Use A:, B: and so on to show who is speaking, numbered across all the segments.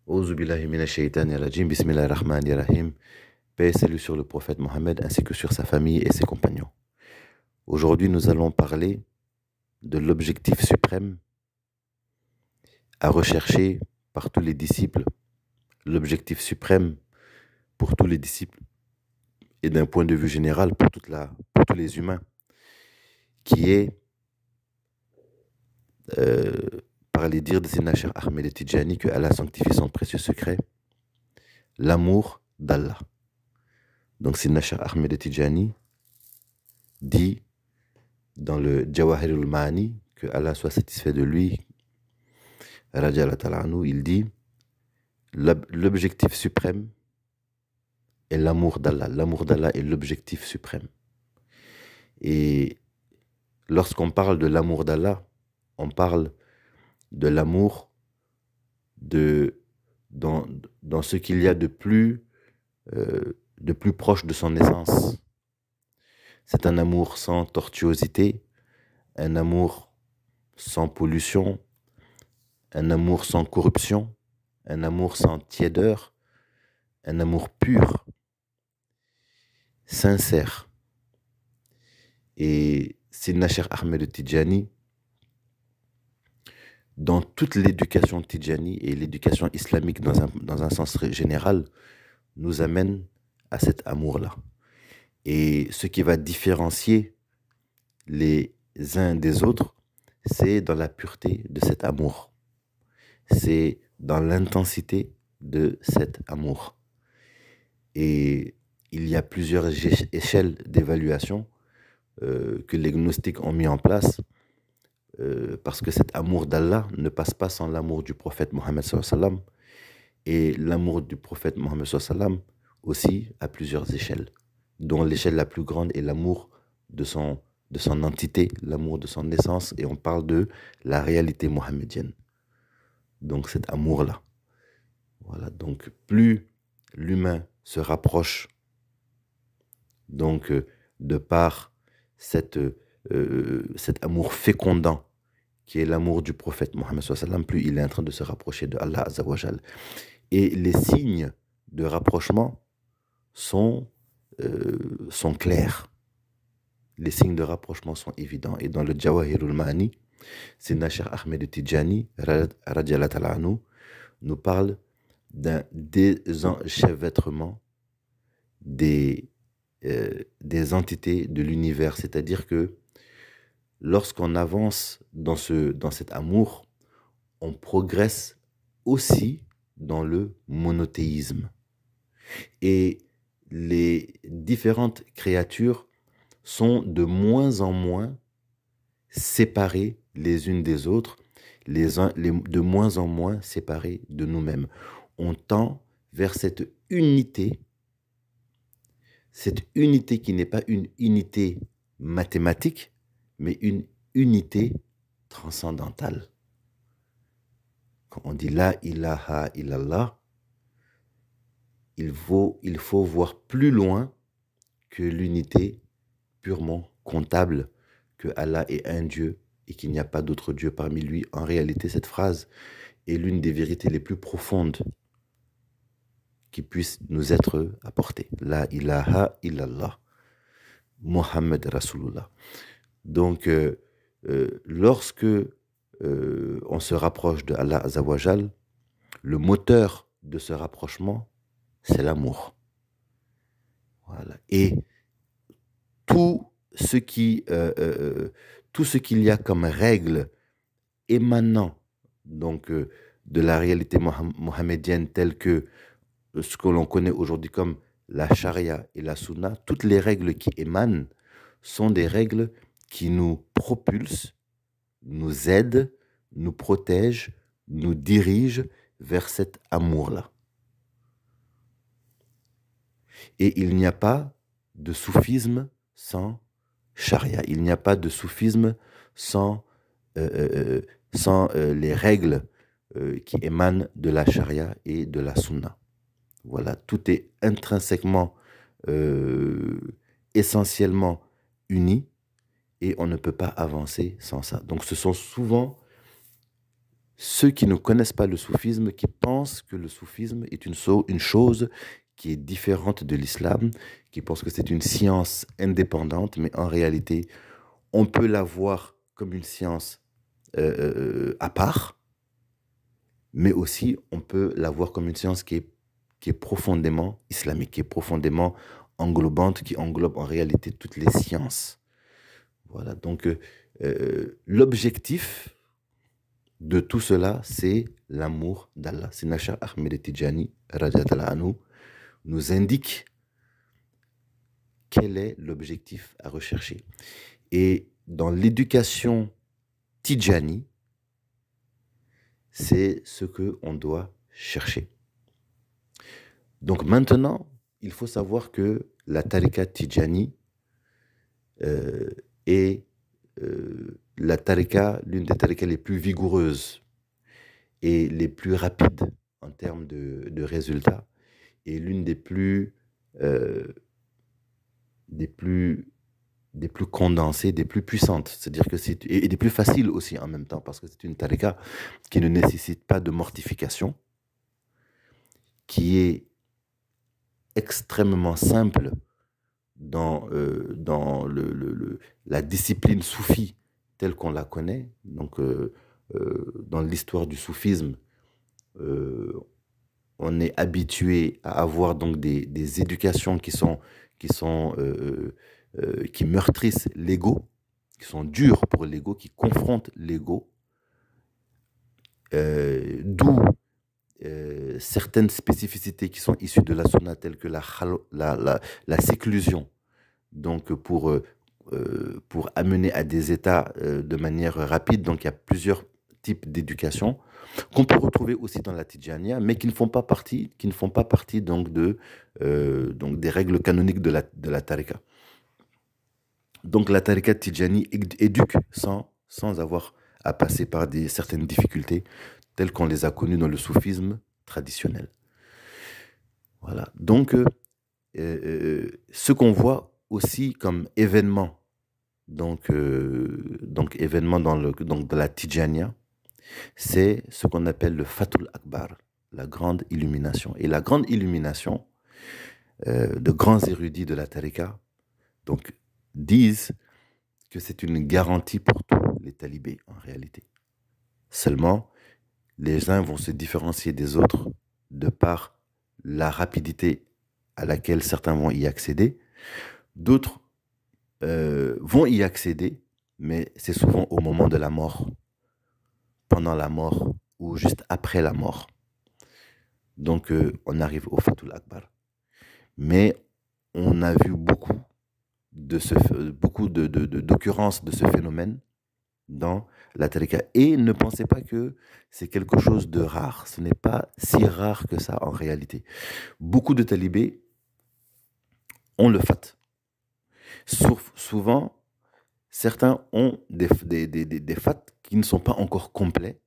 A: Auzu billahi minash shaitani rajim, bismillahir rahmanir rahim. Paix et salut sur le prophète Mohammed ainsi que sur sa famille et ses compagnons. Aujourd'hui, nous allons parler de l'objectif suprême à rechercher par tous les disciples, l'objectif suprême pour tous les disciples et d'un point de vue général pour tous les humains, qui est, par les dires de Sayyidina Cheikh Ahmed Tidjani, que Allah sanctifie son précieux secret, l'amour d'Allah. Donc Sayyidina Cheikh Ahmed Tidjani dit dans le Jawahirul Ma'ani, que Allah soit satisfait de lui, Radiallahu ta'ala anhu, il dit l'objectif suprême est l'amour d'Allah. L'amour d'Allah est l'objectif suprême. Et lorsqu'on parle de l'amour d'Allah, on parle de l'amour dans ce qu'il y a de plus proche de son essence. C'est un amour sans tortuosité, un amour sans pollution, un amour sans corruption, un amour sans tiédeur, un amour pur, sincère. Et Sayyidina Cheikh Ahmed Tidjani, dans toute l'éducation Tidjani et l'éducation islamique dans un sens général, nous amène à cet amour-là. Et ce qui va différencier les uns des autres, c'est dans la pureté de cet amour. C'est dans l'intensité de cet amour. Et il y a plusieurs échelles d'évaluation que les gnostiques ont mis en place, parce que cet amour d'Allah ne passe pas sans l'amour du prophète Mohammed sallallahu alayhi wa sallam, et l'amour du prophète Mohammed sallallahu alayhi wa sallam aussi à plusieurs échelles, dont l'échelle la plus grande est l'amour de son entité, l'amour de son essence, et on parle de la réalité mohammedienne. Donc cet amour-là. Voilà, donc plus l'humain se rapproche, donc de par cet amour fécondant qui est l'amour du prophète Mohammed sallallahu alayhi wa sallam, plus il est en train de se rapprocher de Allah azza wa jal. Et les signes de rapprochement sont clairs. Les signes de rapprochement sont évidents. Et dans le Jawahirul Ma'ani, Sayyidina Cheikh Ahmed Tidjani radiallahu ta'ala anhu nous parle d'un désenchevêtrement des entités de l'univers. C'est-à-dire que lorsqu'on avance dans cet amour, on progresse aussi dans le monothéisme. Et les différentes créatures sont de moins en moins séparées les unes des autres, de moins en moins séparées de nous-mêmes. On tend vers cette unité qui n'est pas une unité mathématique, mais une unité transcendantale. Quand on dit la ilaha illallah, il faut voir plus loin que l'unité purement comptable, que Allah est un Dieu et qu'il n'y a pas d'autre Dieu parmi lui. En réalité, cette phrase est l'une des vérités les plus profondes qui puissent nous être apportées. La ilaha illallah, Muhammad Rasulullah. Donc, lorsque on se rapproche de Allah azza wa jal, le moteur de ce rapprochement, c'est l'amour. Voilà. Et tout ce qu'il y a comme règle émanant donc de la réalité mohammedienne, telle que ce que l'on connaît aujourd'hui comme la charia et la sunna, toutes les règles qui émanent sont des règles qui nous propulsent, nous aident, nous protègent, nous dirigent vers cet amour-là. Et il n'y a pas de soufisme sans charia. Il n'y a pas de soufisme sans les règles qui émanent de la charia et de la sunna. Voilà, tout est intrinsèquement, essentiellement uni, et on ne peut pas avancer sans ça. Donc ce sont souvent ceux qui ne connaissent pas le soufisme, qui pensent que le soufisme est une chose qui est différente de l'islam, qui pensent que c'est une science indépendante, mais en réalité, on peut la voir comme une science à part, mais aussi on peut la voir comme une science qui est profondément islamique, qui est profondément englobante, qui englobe en réalité toutes les sciences. Voilà, donc l'objectif de tout cela, c'est l'amour d'Allah. Sina Cheikh Ahmed Tidjani, radiallahu anhu, nous indique quel est l'objectif à rechercher. Et dans l'éducation Tidjani, c'est ce qu'on doit chercher. Donc maintenant, il faut savoir que la tariqa Tidjani est la tariqa, l'une des tariqas les plus vigoureuses et les plus rapides en termes de résultats, et l'une des plus condensées, des plus puissantes. C'est-à-dire que et des plus faciles aussi en même temps, parce que c'est une tariqa qui ne nécessite pas de mortification, qui est extrêmement simple dans la discipline soufie telle qu'on la connaît. Donc, dans l'histoire du soufisme, on est habitué à avoir donc des éducations qui meurtrissent l'ego, qui sont dures pour l'ego, qui confrontent l'ego, d'où certaines spécificités qui sont issues de la sunna, telles que la séclusion, donc pour amener à des états de manière rapide. Donc il y a plusieurs types d'éducation qu'on peut retrouver aussi dans la Tidjaniya, mais qui ne font pas partie donc donc des règles canoniques de la tariqa. Donc la tariqa Tidjani éduque sans avoir à passer par certaines difficultés telles qu'on les a connues dans le soufisme traditionnel. Voilà. Donc ce qu'on voit aussi comme événement, donc événement dans la Tidjaniya, c'est ce qu'on appelle le Fatul Akbar, la grande illumination. Et la grande illumination, de grands érudits de la tariqa donc, disent que c'est une garantie pour tous les talibés en réalité. Seulement, les uns vont se différencier des autres de par la rapidité à laquelle certains vont y accéder. D'autres vont y accéder, mais c'est souvent au moment de la mort, pendant la mort ou juste après la mort. Donc, on arrive au Fatul Akbar. Mais on a vu beaucoup d'occurrences de ce phénomène dans la tariqa. Et ne pensez pas que c'est quelque chose de rare. Ce n'est pas si rare que ça en réalité. Beaucoup de talibés ont le fat. Souvent, certains ont des fats qui ne sont pas encore complets.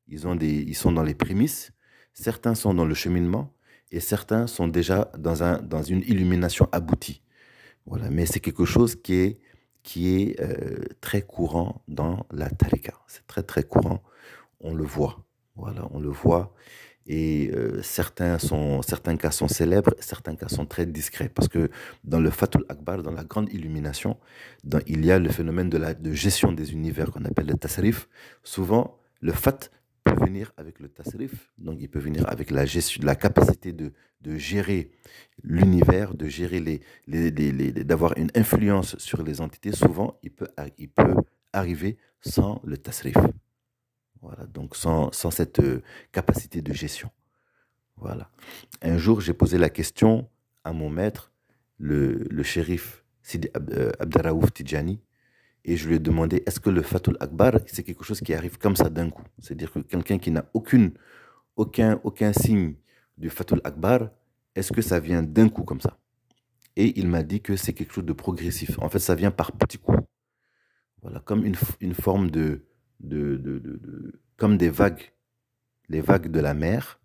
A: Ils sont dans les prémices. Certains sont dans le cheminement et certains sont déjà dans une illumination aboutie. Voilà. Mais c'est quelque chose qui est très courant dans la tariqa. C'est très très courant. On le voit. Voilà, on le voit. Et certains cas sont célèbres, certains cas sont très discrets. Parce que dans le Fatul Akbar, dans la grande illumination, il y a le phénomène de gestion des univers qu'on appelle le tasrif. Souvent, le fat peut venir avec le tasrif. Donc, il peut venir avec la capacité de gérer l'univers, de gérer d'avoir une influence sur les entités. Souvent, il peut arriver sans le tasrif. Voilà, donc sans cette capacité de gestion. Voilà. Un jour, j'ai posé la question à mon maître, le shérif Sidi Abderraouf Tidjani, et je lui ai demandé, est-ce que le Fatul Akbar, c'est quelque chose qui arrive comme ça d'un coup? C'est-à-dire que quelqu'un qui n'a aucun signe du Fatul Akbar, est-ce que ça vient d'un coup comme ça? Et il m'a dit que c'est quelque chose de progressif. En fait, ça vient par petits coups. Voilà, comme une forme comme des vagues, les vagues de la mer,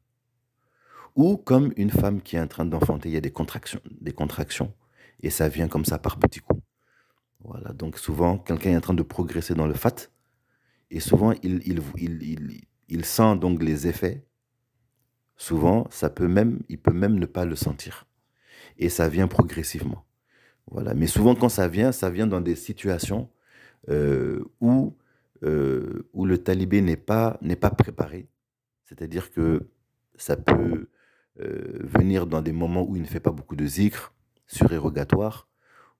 A: ou comme une femme qui est en train d'enfanter, il y a des contractions, et ça vient comme ça par petits coups. Voilà, donc souvent, quelqu'un est en train de progresser dans le fat, et souvent, il sent donc les effets, souvent, il peut même ne pas le sentir. Et ça vient progressivement. Voilà. Mais souvent, quand ça vient dans des situations où, où le talibé n'est pas préparé. C'est-à-dire que ça peut venir dans des moments où il ne fait pas beaucoup de zikr, surérogatoire,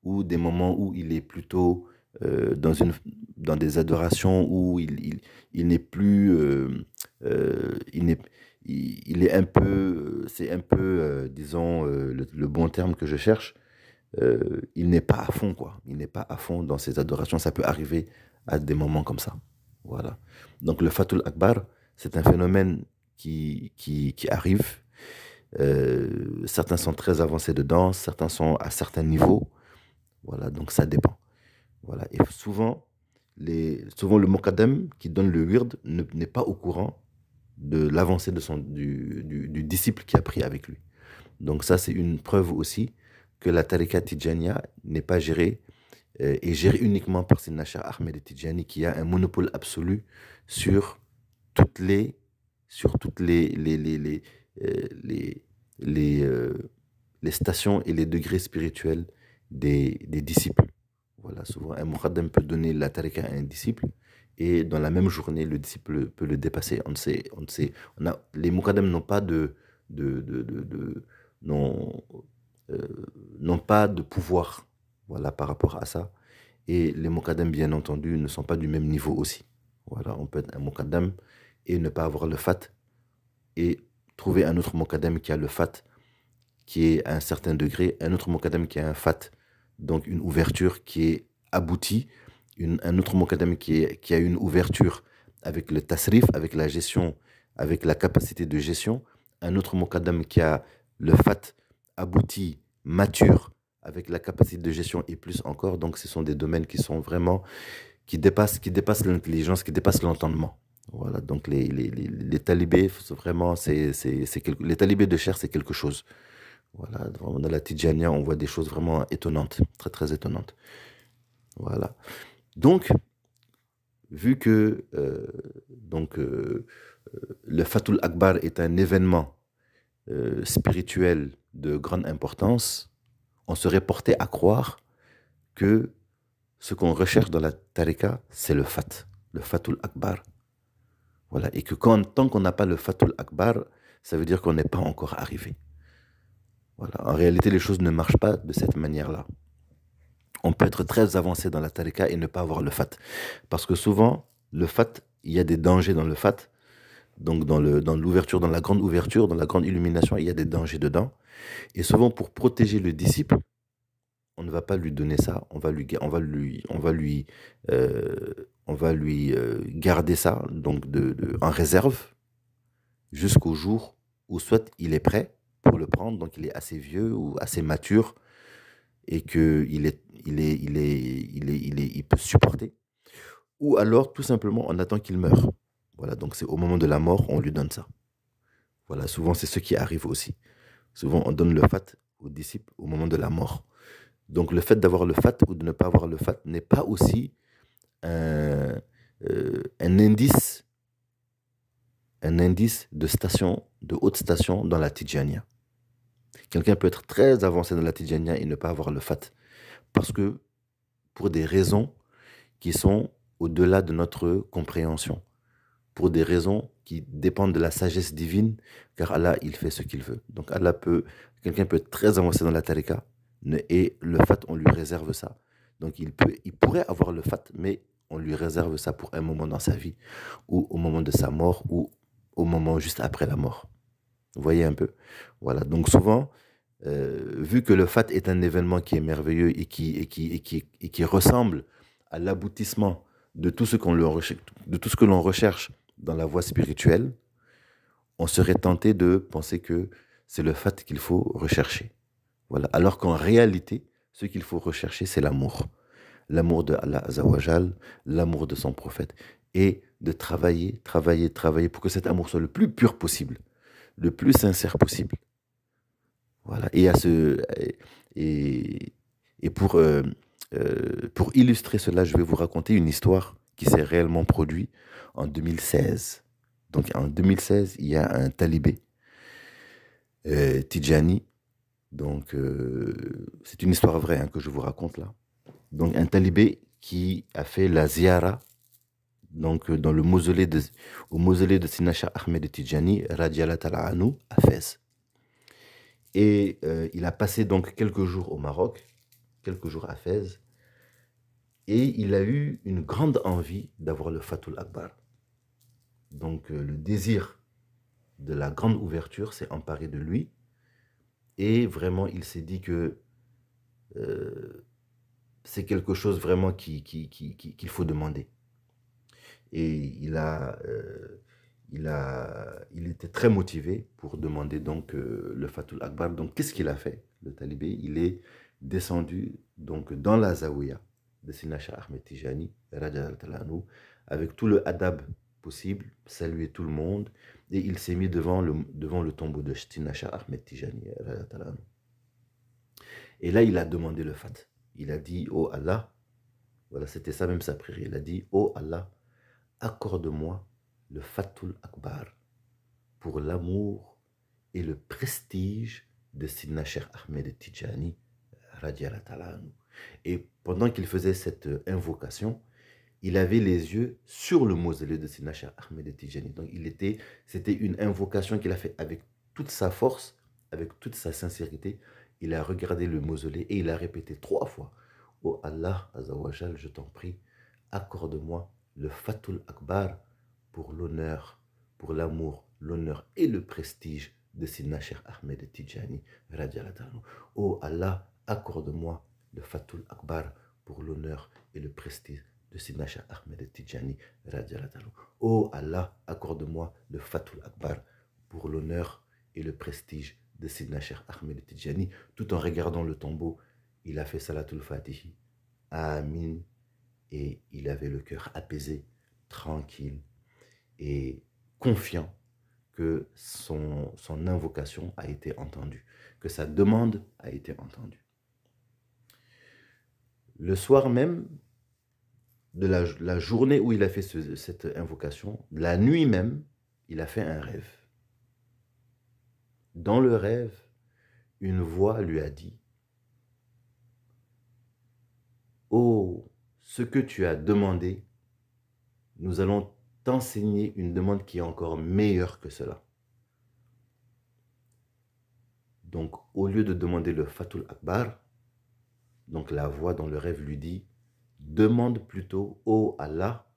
A: ou des moments où il est plutôt dans des adorations où il n'est plus, il est un peu, c'est un peu, disons, le bon terme que je cherche, il n'est pas à fond, quoi. Il n'est pas à fond dans ses adorations. Ça peut arriver à des moments comme ça. Voilà. Donc le Fatul Akbar, c'est un phénomène qui arrive. Certains sont très avancés dedans, certains sont à certains niveaux. Voilà, donc ça dépend. Voilà. Et souvent, souvent le Mokaddam qui donne le wird n'est pas au courant de l'avancée du disciple qui a pris avec lui. Donc ça, c'est une preuve aussi que la tariqa Tijaniya n'est pas gérée et gérée uniquement par Sidna Cheikh Ahmed Tijani qui a un monopole absolu sur toutes les sur toutes les, les stations et les degrés spirituels des disciples. Voilà, souvent un muqaddam peut donner la tariqa à un disciple et dans la même journée, le disciple peut le dépasser. Les muqaddam n'ont pas n'ont, euh, n'ont pas de pouvoir, voilà, par rapport à ça. Et les muqaddam, bien entendu, ne sont pas du même niveau aussi. Voilà, on peut être un muqaddam et ne pas avoir le fat et trouver un autre muqaddam qui a le fat qui est à un certain degré, un autre muqaddam qui a un fat, donc une ouverture qui est aboutie, un autre muqaddam qui a une ouverture avec le tasrif, avec la gestion, avec la capacité de gestion, un autre muqaddam qui a le fat abouti, mature, avec la capacité de gestion et plus encore. Donc ce sont des domaines qui sont vraiment, qui dépassent l'intelligence, qui dépassent l'entendement. Voilà, donc les talibés, vraiment, les talibés de chair, c'est quelque chose. Voilà, vraiment, dans la Tidjania, on voit des choses vraiment étonnantes, très très étonnantes. Voilà. Donc, vu que le Fatul Akbar est un événement spirituel de grande importance, on serait porté à croire que ce qu'on recherche dans la tariqa, c'est le Fatul Akbar. Voilà. Et que tant qu'on n'a pas le Fatul Akbar, ça veut dire qu'on n'est pas encore arrivé. Voilà. En réalité, les choses ne marchent pas de cette manière-là. On peut être très avancé dans la tariqa et ne pas avoir le fat. Parce que souvent, le fat, il y a des dangers dans le fat. Donc dans l'ouverture, dans la grande ouverture, dans la grande illumination, il y a des dangers dedans. Et souvent, pour protéger le disciple, on ne va pas lui donner ça. On va lui garder ça donc en réserve jusqu'au jour où soit il est prêt pour le prendre, donc il est assez vieux ou assez mature et qu'il il peut supporter, ou alors tout simplement on attend qu'il meure. Voilà, donc c'est au moment de la mort, on lui donne ça. Voilà, souvent c'est ce qui arrive aussi. Souvent on donne le fat aux disciples au moment de la mort. Donc le fait d'avoir le fat ou de ne pas avoir le fat n'est pas aussi un indice de station, de haute station dans la Tidjania. Quelqu'un peut être très avancé dans la Tidjania et ne pas avoir le fat. Parce que, pour des raisons qui sont au-delà de notre compréhension, pour des raisons qui dépendent de la sagesse divine, car Allah, il fait ce qu'il veut. Donc quelqu'un peut être très avancé dans la tariqa, et le fat, on lui réserve ça. Donc il pourrait avoir le fat, mais on lui réserve ça pour un moment dans sa vie, ou au moment de sa mort, ou au moment juste après la mort. Vous voyez un peu? Voilà, donc souvent, vu que le fat est un événement qui est merveilleux et qui ressemble à l'aboutissement de tout ce que l'on recherche dans la voie spirituelle, on serait tenté de penser que c'est le fat qu'il faut rechercher. Voilà. Alors qu'en réalité, ce qu'il faut rechercher, c'est l'amour. L'amour de Allah Azzawajal, l'amour de son prophète. Et de travailler pour que cet amour soit le plus pur possible, le plus sincère possible. Voilà. Et pour illustrer cela, je vais vous raconter une histoire qui s'est réellement produite en 2016. Donc en 2016, il y a un talibé, Tidjani. Donc c'est une histoire vraie hein, que je vous raconte là. Donc un talibé qui a fait la ziara donc, dans au mausolée de Sina Cheikh Ahmed Tidjani, radiallahu ta'ala anhu, à Fès. Et il a passé donc quelques jours au Maroc, quelques jours à Fès, et il a eu une grande envie d'avoir le Fatul Akbar. Donc le désir de la grande ouverture s'est emparé de lui, et vraiment il s'est dit que c'est quelque chose vraiment qu'il faut demander. Et il était très motivé pour demander donc le Fatul Akbar. Donc qu'est-ce qu'il a fait, le talibé? Il est descendu donc dans la Zawiya de Sina Cheikh Ahmed Tijani, avec tout le adab possible, saluer tout le monde, et il s'est mis devant le tombeau de Sina Cheikh Ahmed Tijani. Et là, il a demandé le Fat. Il a dit, oh Allah, voilà, c'était ça même sa prière. Il a dit, oh Allah, accorde-moi le Fatul Akbar pour l'amour et le prestige de Sidna Cheikh Ahmed Tijani radiallahu ta'ala anhu. Et pendant qu'il faisait cette invocation, il avait les yeux sur le mausolée de Sidna Cheikh Ahmed Tijani. Donc c'était une invocation qu'il a fait avec toute sa force, avec toute sa sincérité. Il a regardé le mausolée et il a répété 3 fois, oh Allah Azawajal, je t'en prie, accorde-moi le Fatul Akbar pour l'honneur, pour l'amour, l'honneur et le prestige de Sidna Cheikh Ahmed Tijani radiallahu ta'ala. Oh Allah, accorde-moi le Fatul Akbar pour l'honneur et le prestige de Sidna Cheikh Ahmed Tijani radiallahu ta'ala. Oh Allah, accorde-moi le Fatul Akbar pour l'honneur et le prestige de Sidna Cheikh Ahmed Tijani. Tout en regardant le tombeau, il a fait Salatul Fatihi. Amin. Et il avait le cœur apaisé, tranquille et confiant que son invocation a été entendue, que sa demande a été entendue. Le soir même de la journée où il a fait cette invocation, la nuit même, il a fait un rêve. Dans le rêve, une voix lui a dit, « Oh, ce que tu as demandé, nous allons t'enseigner une demande qui est encore meilleure que cela. » Donc, au lieu de demander le Fatul Akbar, donc la voix dans le rêve lui dit, « Demande plutôt, ô Allah,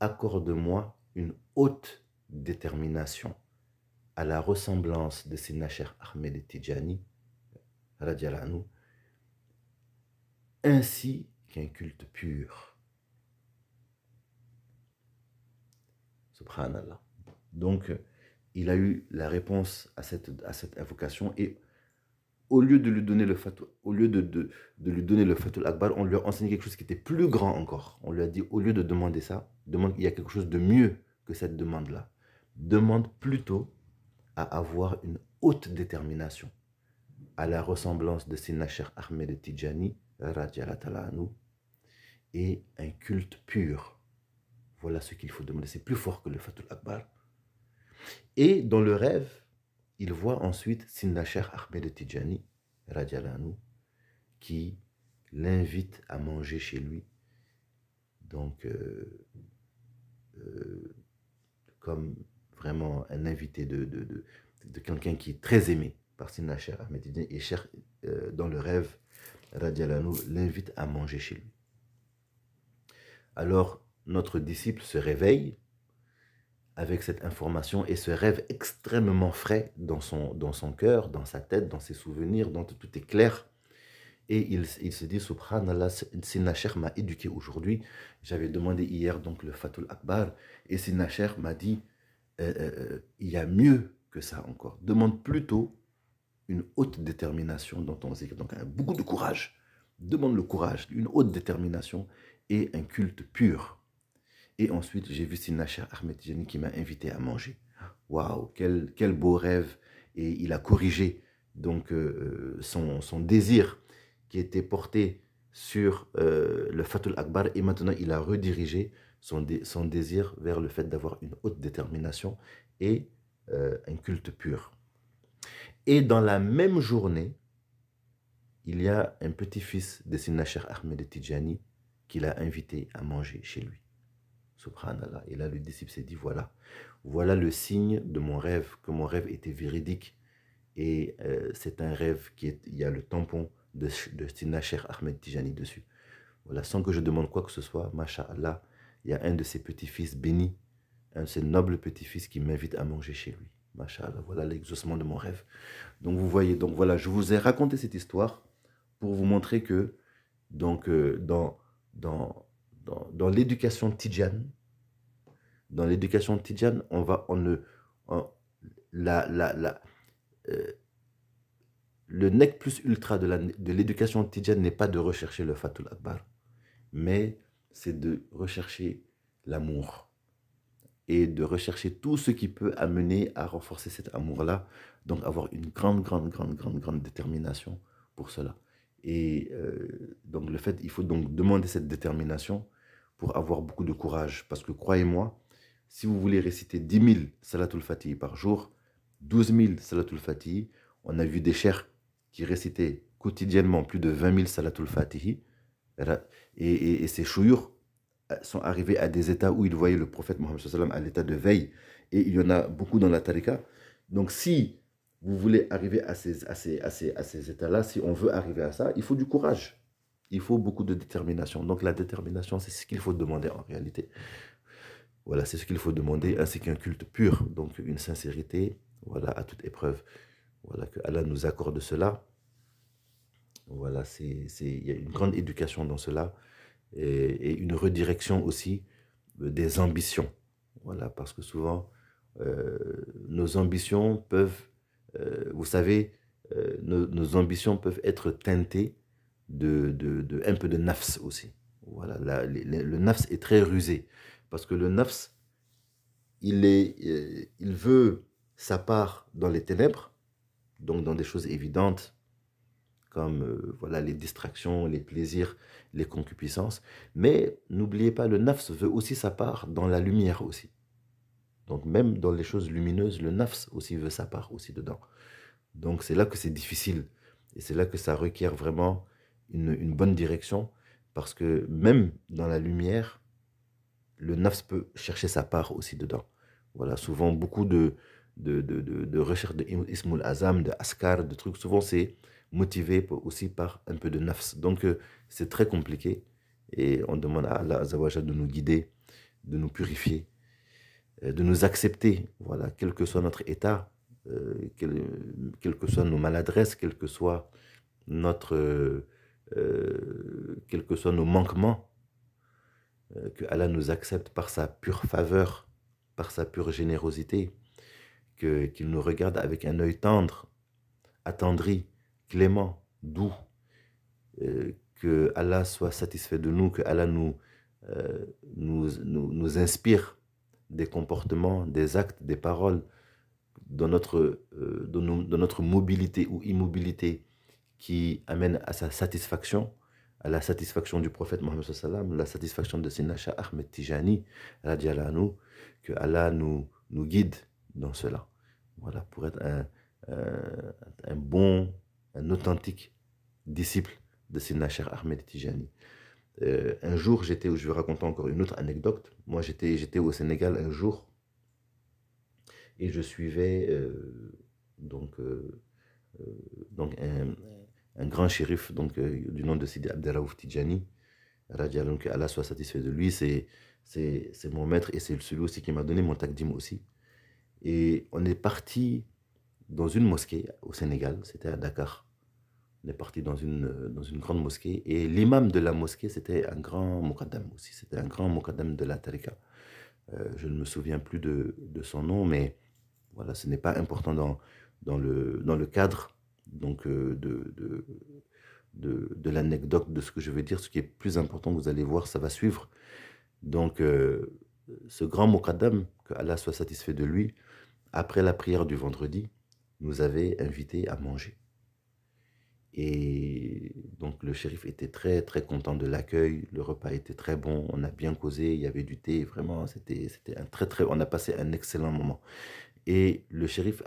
A: accorde-moi une haute détermination à la ressemblance de Sidna Cheikh Ahmed Tijani, radiallahu anhu, ainsi qu'un culte pur. » Subhanallah. Donc, il a eu la réponse à cette invocation et au lieu de lui donner le Fatul, lui donner le Fatul Akbar, on lui a enseigné quelque chose qui était plus grand encore. On lui a dit, au lieu de demander ça, il y a quelque chose de mieux que cette demande-là. Demande plutôt à avoir une haute détermination à la ressemblance de Sidna Cheikh Ahmed Tijani, radiallahu ta'ala anhu, et un culte pur. Voilà ce qu'il faut demander. C'est plus fort que le Fatul Akbar. Et dans le rêve, il voit ensuite Sidna Cheikh Ahmed Tijani, radiallahu anhu, qui l'invite à manger chez lui. Donc, comme vraiment un invité de quelqu'un qui est très aimé par Sidna Cheikh Ahmed Tijani. Et Cheikh, dans le rêve, radiallahu anhu, l'invite à manger chez lui. Alors, notre disciple se réveille avec cette information et ce rêve extrêmement frais dans son cœur, dans sa tête, dans ses souvenirs, dont tout est clair. Et il se dit, subhanallah, Sidna Cheikh m'a éduqué aujourd'hui. J'avais demandé hier donc le Fatul Akbar et Sidna Cheikh m'a dit, il y a mieux que ça encore. Demande plutôt une haute détermination dans ton zikr. Donc beaucoup de courage. Demande le courage, une haute détermination et un culte pur. Et ensuite, j'ai vu Sidna Cheikh Ahmed Tijani qui m'a invité à manger. Waouh, quel beau rêve. Et il a corrigé donc son désir qui était porté sur le Fatul Akbar. Et maintenant, il a redirigé son désir vers le fait d'avoir une haute détermination et un culte pur. Et dans la même journée, il y a un petit-fils de Sina Cheikh Ahmed Tidjani qu'il a invité à manger chez lui. Subhanallah. Et là, le disciple s'est dit, voilà le signe de mon rêve, que mon rêve était véridique. Et c'est un rêve il y a le tampon de Sina Cheikh Ahmed Tidjani dessus. Voilà, sans que je demande quoi que ce soit, Masha'Allah, il y a un de ses petits-fils bénis, un de ses nobles petits-fils qui m'invite à manger chez lui. Masha'Allah, voilà l'exaucement de mon rêve. Donc vous voyez, donc voilà, je vous ai raconté cette histoire pour vous montrer que donc, dans l'éducation tidjane, le nec plus ultra de l'éducation tidjane n'est pas de rechercher le Fatul Akbar, mais c'est de rechercher l'amour et de rechercher tout ce qui peut amener à renforcer cet amour-là, donc avoir une grande détermination pour cela. Et donc il faut donc demander cette détermination pour avoir beaucoup de courage, parce que croyez-moi, si vous voulez réciter 10 000 Salatul Fatih par jour, 12 000 Salatul Fatih, on a vu des chers qui récitaient quotidiennement plus de 20 000 Salatul Fatih, et ces chouyours sont arrivés à des états où ils voyaient le prophète Mohammed sallam à l'état de veille, et il y en a beaucoup dans la tariqa. Donc si vous voulez arriver à ces états-là, si on veut arriver à ça, il faut du courage, il faut beaucoup de détermination. Donc la détermination, c'est ce qu'il faut demander en réalité. Voilà, c'est ce qu'il faut demander, ainsi qu'un culte pur, donc une sincérité, voilà, à toute épreuve. Voilà, que Allah nous accorde cela. Voilà, il y a une grande éducation dans cela, et une redirection aussi des ambitions. Voilà, parce que souvent, nos ambitions peuvent, vous savez, nos ambitions peuvent être teintées un peu de nafs aussi. Voilà, le nafs est très rusé, parce que le nafs, il veut sa part dans les ténèbres, donc dans des choses évidentes, comme voilà, les distractions, les plaisirs, les concupiscences. Mais n'oubliez pas, le nafs veut aussi sa part dans la lumière aussi. Donc même dans les choses lumineuses, le nafs aussi veut sa part aussi dedans. Donc c'est là que c'est difficile. Et c'est là que ça requiert vraiment une bonne direction. Parce que même dans la lumière, le nafs peut chercher sa part aussi dedans. Voilà, souvent beaucoup de recherche de Ismul Azam, de Askar, de trucs, souvent c'est motivé aussi par un peu de nafs. Donc c'est très compliqué. Et on demande à Allah Azawajal de nous guider, de nous purifier, de nous accepter, voilà, quel que soit notre état, quelles que soient nos maladresses, quels que soient quels que soient nos manquements, que Allah nous accepte par sa pure faveur, par sa pure générosité, qu'il nous regarde avec un œil tendre, attendri, clément, doux, que Allah soit satisfait de nous, que Allah nous inspire des comportements, des actes, des paroles dans notre mobilité ou immobilité qui amènent à sa satisfaction, à la satisfaction du prophète Mohammed sallam, la satisfaction de Sina Cheikh Ahmed Tidjani, que Allah nous guide dans cela. Voilà, pour être un bon, un authentique disciple de Sina Cheikh Ahmed Tidjani. Un jour, je vais raconter encore une autre anecdote. Moi, j'étais au Sénégal un jour et je suivais un grand shérif du nom de Sidi Abderraouf Tidjani. Que Allah soit satisfait de lui, c'est mon maître et c'est celui aussi qui m'a donné mon takdim aussi. Et on est parti dans une mosquée au Sénégal, c'était à Dakar. On est parti dans une grande mosquée et l'imam de la mosquée, c'était un grand muqaddam aussi, c'était un grand muqaddam de la tariqa. Je ne me souviens plus de son nom, mais voilà, ce n'est pas important dans le cadre donc, de l'anecdote de ce que je vais dire. Ce qui est plus important, vous allez voir, ça va suivre. Donc, ce grand muqaddam, que Allah soit satisfait de lui, après la prière du vendredi, nous avait invités à manger. Et donc le shérif était très très content de l'accueil, le repas était très bon, on a bien causé, il y avait du thé, vraiment c'était un on a passé un excellent moment. Et le shérif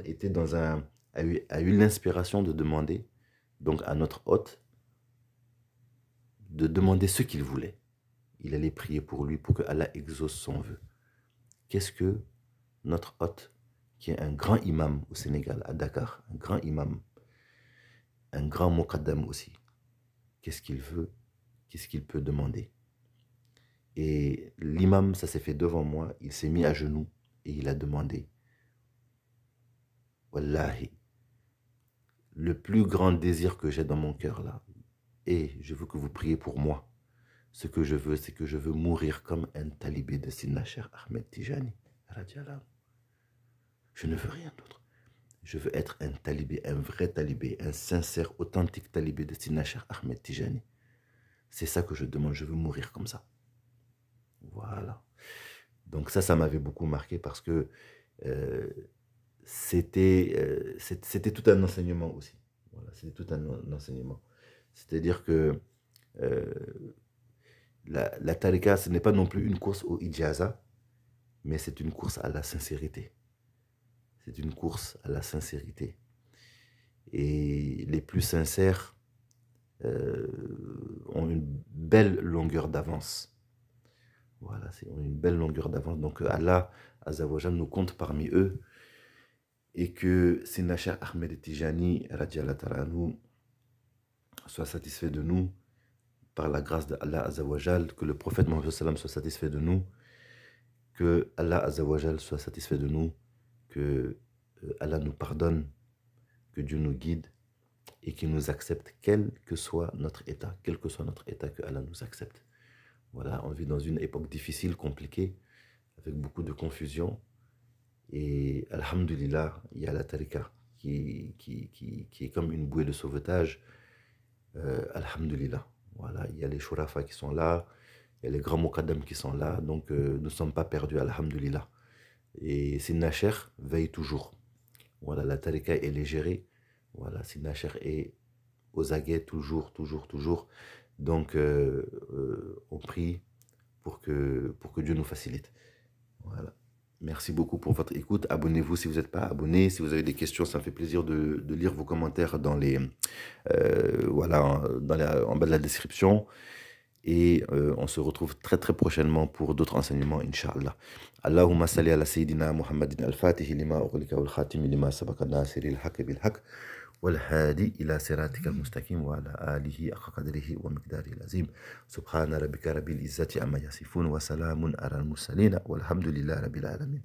A: était dans a eu l'inspiration de demander donc à notre hôte de demander ce qu'il voulait. Il allait prier pour lui pour que Allah exauce son vœu. Qu'est-ce que notre hôte, qui est un grand imam au Sénégal, à Dakar, un grand imam, un grand muqaddam aussi, qu'est-ce qu'il veut, qu'est-ce qu'il peut demander? Et l'imam, ça s'est fait devant moi, il s'est mis à genoux et il a demandé, Wallahi, le plus grand désir que j'ai dans mon cœur là, et je veux que vous priez pour moi. Ce que je veux, c'est que je veux mourir comme un talibé de Sidna Cheikh Ahmed Tijani. Je ne veux rien d'autre. Je veux être un talibé, un vrai talibé, un sincère, authentique talibé de Sidna Cheikh Ahmed Tijani. C'est ça que je demande, je veux mourir comme ça. Voilà. Donc ça m'avait beaucoup marqué parce que c'était tout un enseignement aussi. Voilà, c'était tout un enseignement. C'est-à-dire que la tariqa, ce n'est pas non plus une course au ijaza, mais c'est une course à la sincérité. C'est une course à la sincérité. Et les plus sincères ont une belle longueur d'avance. Voilà, ont une belle longueur d'avance. Donc Allah Azzawajal nous compte parmi eux et que Sidna Cheikh Ahmed Tijani soit satisfait de nous par la grâce de Allah Azzawajal, que le prophète Mohammed soit satisfait de nous, que Allah Azzawajal soit satisfait de nous, que Allah nous pardonne, que Dieu nous guide et qu'il nous accepte, quel que soit notre état, que Allah nous accepte. Voilà, on vit dans une époque difficile, compliquée, avec beaucoup de confusion. Et alhamdulillah, il y a la tariqa qui est comme une bouée de sauvetage. Alhamdulillah. Voilà, il y a les shurafa qui sont là, il y a les grands muqaddam qui sont là, donc nous ne sommes pas perdus, alhamdulillah. Et Sidna Cheikh veille toujours. Voilà, la tariqa elle est gérée. Voilà, Sidna Cheikh est aux aguets toujours. Donc on prie pour que Dieu nous facilite. Voilà. Merci beaucoup pour votre écoute. Abonnez-vous si vous n'êtes pas abonné. Si vous avez des questions, ça me fait plaisir de lire vos commentaires dans les, voilà, en bas de la description. Et on se retrouve très très prochainement pour d'autres enseignements, Inch'Allah. Allahumma salli ala Sayyidina Muhammadin al-Fatihi lima ughliqa wal khatimi lima sabaqa nasiril haqq bil haqq wal hadi ila siratika al-mustaqim wa ala alihi haqqa qadrihi wa miqdarihi al-azim. Subhana rabbika rabbil izzati amma yasifun wa salamun ala al-mursalin walhamdulillahi rabbil alamin.